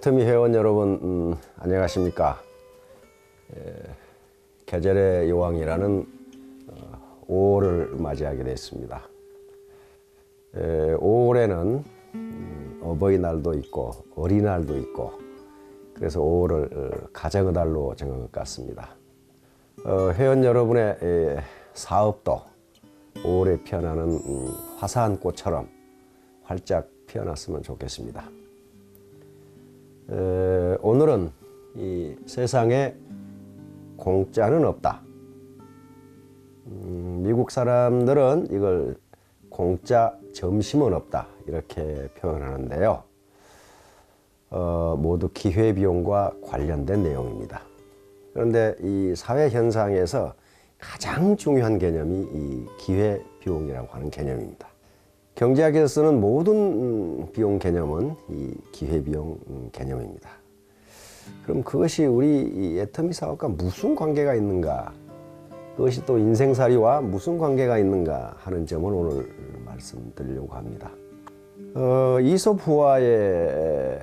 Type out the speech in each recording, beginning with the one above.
애터미 회원 여러분, 안녕하십니까. 계절의 여왕이라는 5월을 맞이하게 됐습니다. 5월에는 어버이날도 있고 어린이날도 있고, 그래서 5월을 가정의 달로 정한 것 같습니다. 회원 여러분의 사업도 5월에 피어나는 화사한 꽃처럼 활짝 피어났으면 좋겠습니다. 오늘은 이 세상에 공짜는 없다. 미국 사람들은 이걸 공짜 점심은 없다 이렇게 표현하는데요. 모두 기회비용과 관련된 내용입니다. 그런데 이 사회 현상에서 가장 중요한 개념이 이 기회비용이라고 하는 개념입니다. 경제학에서 쓰는 모든 비용 개념은 이 기회비용 개념입니다. 그럼 그것이 우리 이 애터미 사업과 무슨 관계가 있는가? 그것이 또 인생살이와 무슨 관계가 있는가 하는 점을 오늘 말씀드리려고 합니다. 이솝 후화에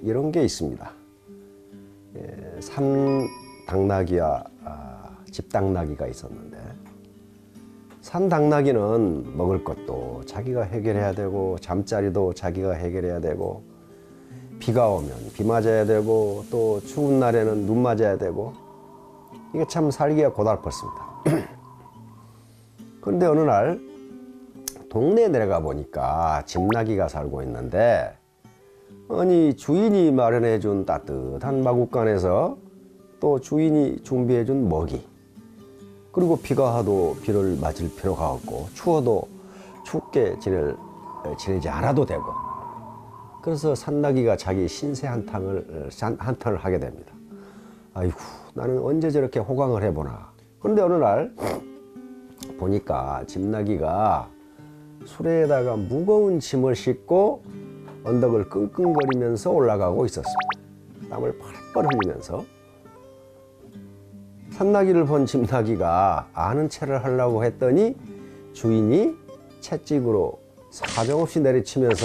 이런 게 있습니다. 산 당나귀와 집 당나귀가 있었는데, 산 당나귀는 먹을 것도 자기가 해결해야 되고, 잠자리도 자기가 해결해야 되고, 비가 오면 비 맞아야 되고, 또 추운 날에는 눈 맞아야 되고, 이게 참 살기가 고달팠습니다. 그런데 어느 날 동네에 내려가 보니까 집나귀가 살고 있는데, 아니 주인이 마련해 준 따뜻한 마구간에서 또 주인이 준비해 준 먹이, 그리고 비가 와도 비를 맞을 필요가 없고, 추워도 춥게 지내지 않아도 되고, 그래서 산나귀가 자기 신세 한탄을 하게 됩니다. 아이고, 나는 언제 저렇게 호강을 해보나. 그런데 어느 날 보니까 집나귀가 수레에다가 무거운 짐을 싣고 언덕을 끙끙거리면서 올라가고 있었습니다. 땀을 펄펄 흘리면서. 산나귀를 본 집나귀가 아는 체를 하려고 했더니 주인이 채찍으로 사정없이 내리치면서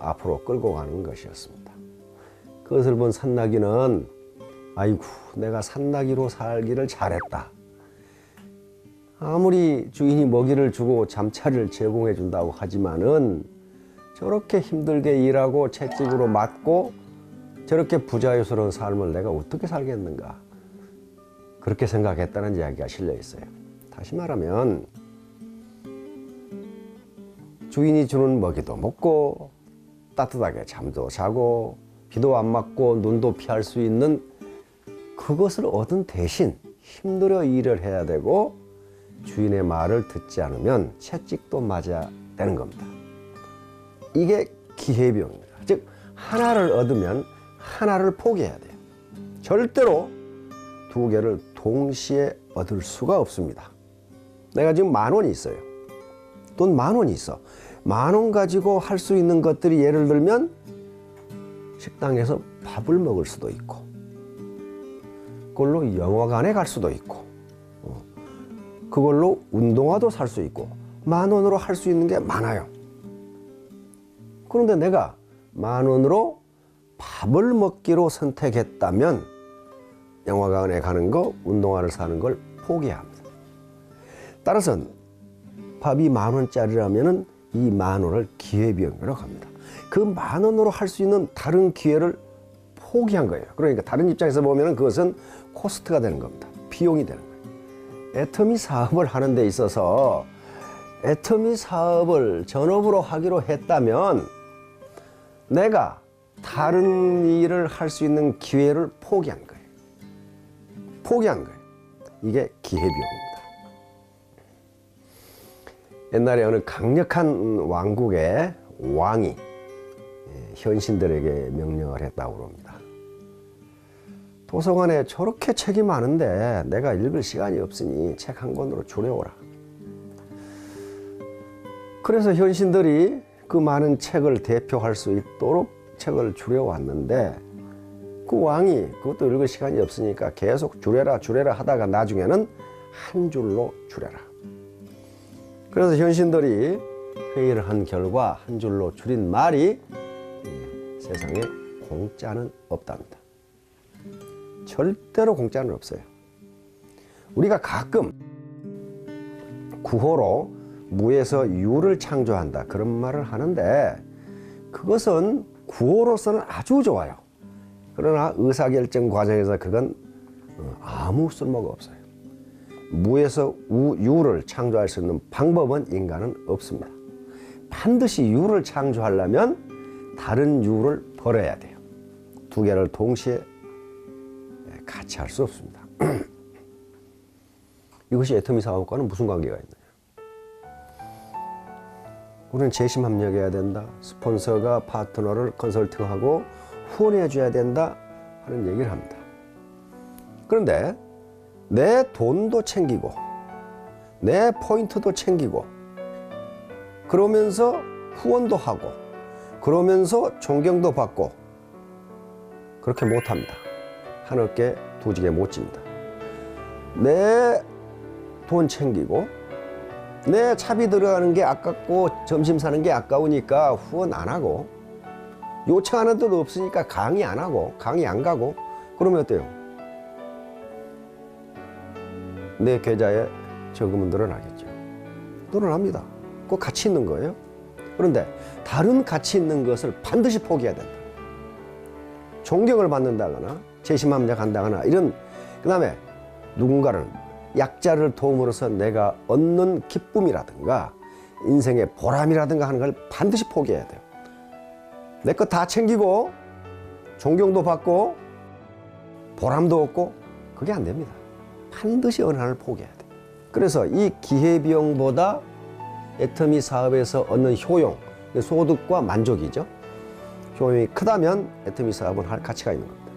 앞으로 끌고 가는 것이었습니다. 그것을 본 산나귀는 아이고, 내가 산나귀로 살기를 잘했다. 아무리 주인이 먹이를 주고 잠자리를 제공해 준다고 하지만은 저렇게 힘들게 일하고 채찍으로 맞고 저렇게 부자유스러운 삶을 내가 어떻게 살겠는가, 그렇게 생각했다는 이야기가 실려 있어요. 다시 말하면 주인이 주는 먹이도 먹고 따뜻하게 잠도 자고 비도 안 맞고 눈도 피할 수 있는 그것을 얻은 대신 힘들어 일을 해야 되고, 주인의 말을 듣지 않으면 채찍도 맞아야 되는 겁니다. 이게 기회비용입니다. 즉, 하나를 얻으면 하나를 포기해야 돼요. 절대로 두 개를 동시에 얻을 수가 없습니다. 내가 지금 10,000원이 있어요. 돈 10,000원이 있어. 10,000원 가지고 할 수 있는 것들이, 예를 들면 식당에서 밥을 먹을 수도 있고, 그걸로 영화관에 갈 수도 있고, 그걸로 운동화도 살 수 있고, 10,000원으로 할 수 있는 게 많아요. 그런데 내가 10,000원으로 밥을 먹기로 선택했다면 영화관에 가는 거, 운동화를 사는 걸 포기해야 합니다. 따라서 밥이 10,000원짜리라면 이 10,000원을 기회비용이라고 합니다. 그 10,000원으로 할 수 있는 다른 기회를 포기한 거예요. 그러니까 다른 입장에서 보면 그것은 코스트가 되는 겁니다. 비용이 되는 거예요. 애터미 사업을 하는 데 있어서 애터미 사업을 전업으로 하기로 했다면 내가 다른 일을 할 수 있는 기회를 포기한 거예요. 포기한 거예요. 이게 기회비용입니다. 옛날에 어느 강력한 왕국의 왕이 현신들에게 명령을 했다고 합니다. 도서관에 저렇게 책이 많은데 내가 읽을 시간이 없으니 책 한 권으로 줄여오라. 그래서 현신들이 그 많은 책을 대표할 수 있도록 책을 줄여왔는데, 그 왕이 그것도 읽을 시간이 없으니까 계속 줄여라 하다가 나중에는 한 줄로 줄여라. 그래서 현신들이 회의를 한 결과 한 줄로 줄인 말이 세상에 공짜는 없답니다. 절대로 공짜는 없어요. 우리가 가끔 구호로 무에서 유를 창조한다 그런 말을 하는데 그것은 구호로서는 아주 좋아요. 그러나 의사결정 과정에서 그건 아무 쓸모가 없어요. 무에서 유를 창조할 수 있는 방법은 인간은 없습니다. 반드시 유를 창조하려면 다른 유를 버려야 돼요. 두 개를 동시에 같이 할 수 없습니다. 이것이 애터미 사업과는 무슨 관계가 있나요? 우리는 재심 합력해야 된다. 스폰서가 파트너를 컨설팅하고 후원해 줘야 된다 하는 얘기를 합니다. 그런데 내 돈도 챙기고 내 포인트도 챙기고 그러면서 후원도 하고 그러면서 존경도 받고 그렇게 못합니다. 한 어깨 두 지게 못 집니다. 내 돈 챙기고 내 차비 들어가는 게 아깝고 점심 사는 게 아까우니까 후원 안 하고 요청하는 데도 없으니까 강의 안 하고 강의 안 가고 그러면 어때요? 내 계좌에 저금은 늘어나겠죠. 늘어납니다. 꼭 가치 있는 거예요. 그런데 다른 가치 있는 것을 반드시 포기해야 된다. 존경을 받는다거나 재심합력한다거나 이런 그 다음에 누군가를 약자를 도움으로써 내가 얻는 기쁨이라든가 인생의 보람이라든가 하는 걸 반드시 포기해야 돼요. 내 거 다 챙기고 존경도 받고 보람도 얻고 그게 안 됩니다. 반드시 어느 하나를 포기해야 돼요. 그래서 이 기회비용보다 애터미 사업에서 얻는 효용, 소득과 만족이죠. 효용이 크다면 애터미 사업은 할 가치가 있는 겁니다.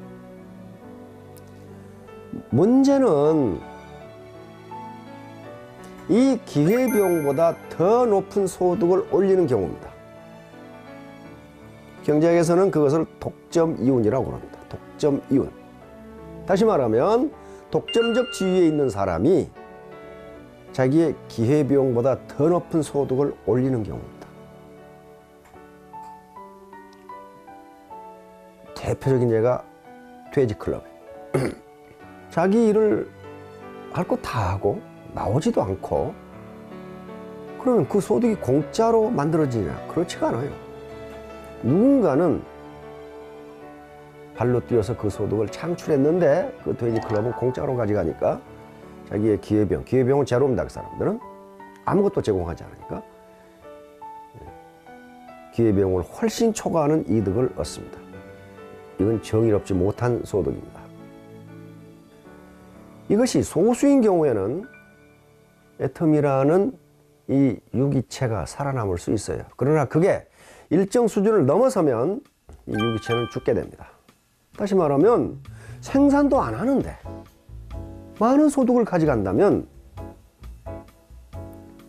문제는 이 기회비용보다 더 높은 소득을 올리는 경우입니다. 경제학에서는 그것을 독점 이윤이라고 합니다. 독점 이윤. 다시 말하면 독점적 지위에 있는 사람이 자기의 기회비용보다 더 높은 소득을 올리는 경우입니다. 대표적인 예가 돼지클럽이에요. 자기 일을 할 거 다 하고 나오지도 않고 그러면 그 소득이 공짜로 만들어지냐? 그렇지가 않아요. 누군가는 발로 뛰어서 그 소득을 창출했는데 그 돼지클럽은 공짜로 가져가니까 자기의 기회비용은 제로입니다. 그 사람들은 아무것도 제공하지 않으니까 기회비용을 훨씬 초과하는 이득을 얻습니다. 이건 정의롭지 못한 소득입니다. 이것이 소수인 경우에는 애터미라는 이 유기체가 살아남을 수 있어요. 그러나 그게 일정 수준을 넘어서면 이 유기체는 죽게 됩니다. 다시 말하면 생산도 안 하는데 많은 소득을 가져간다면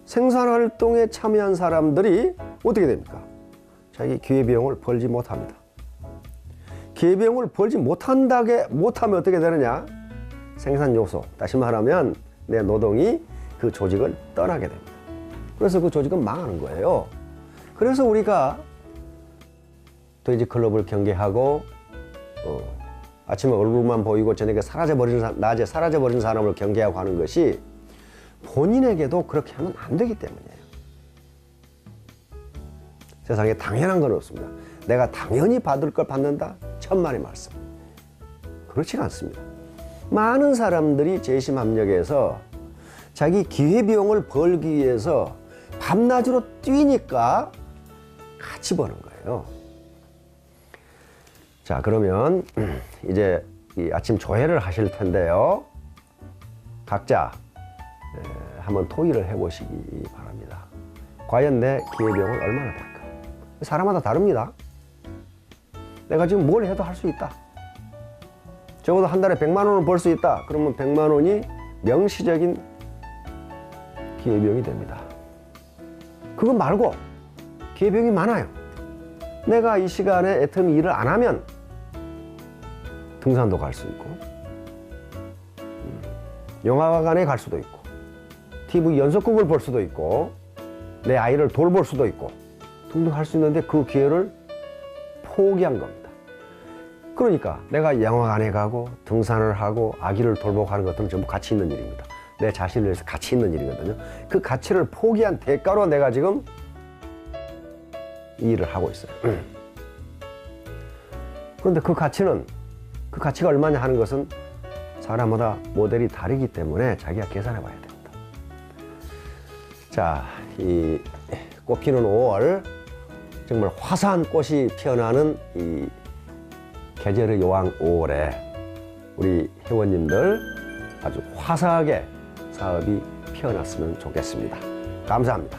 생산활동에 참여한 사람들이 어떻게 됩니까? 자기 기회비용을 벌지 못합니다. 기회비용을 벌지 못하면 어떻게 되느냐? 생산 요소, 다시 말하면 내 노동이 그 조직을 떠나게 됩니다. 그래서 그 조직은 망하는 거예요. 그래서 우리가 돼지클럽을 경계하고 아침에 얼굴만 보이고 저녁에 낮에 사라져버리는 사람을 경계하고 하는 것이 본인에게도 그렇게 하면 안 되기 때문이에요. 세상에 당연한 건 없습니다. 내가 당연히 받을 걸 받는다? 천만의 말씀. 그렇지가 않습니다. 많은 사람들이 재심합력에서 자기 기회비용을 벌기 위해서 밤낮으로 뛰니까 같이 버는 거예요. 자, 그러면 이제 이 아침 조회를 하실 텐데요. 각자 한번 토의를 해보시기 바랍니다. 과연 내 기회비용을 얼마나 벌까? 사람마다 다릅니다. 내가 지금 뭘 해도 할 수 있다. 적어도 한 달에 100만 원을 벌 수 있다. 그러면 100만 원이 명시적인 기회비용이 됩니다. 그거 말고 기회비용이 많아요. 내가 이 시간에 애터미 일을 안 하면 등산도 갈 수 있고 영화관에 갈 수도 있고 TV 연속극을 볼 수도 있고 내 아이를 돌볼 수도 있고 등등 할 수 있는데 그 기회를 포기한 겁니다. 그러니까 내가 영화관에 가고 등산을 하고 아기를 돌보고 하는 것들은 전부 가치 있는 일입니다. 내 자신을 위해서 가치 있는 일이거든요. 그 가치를 포기한 대가로 내가 지금 이 일을 하고 있어요. 그런데 그 가치가 얼마냐 하는 것은 사람마다 모델이 다르기 때문에 자기가 계산해 봐야 됩니다. 자, 이 꽃피는 5월, 정말 화사한 꽃이 피어나는 이 계절의 여왕 5월에 우리 회원님들 아주 화사하게 사업이 피어났으면 좋겠습니다. 감사합니다.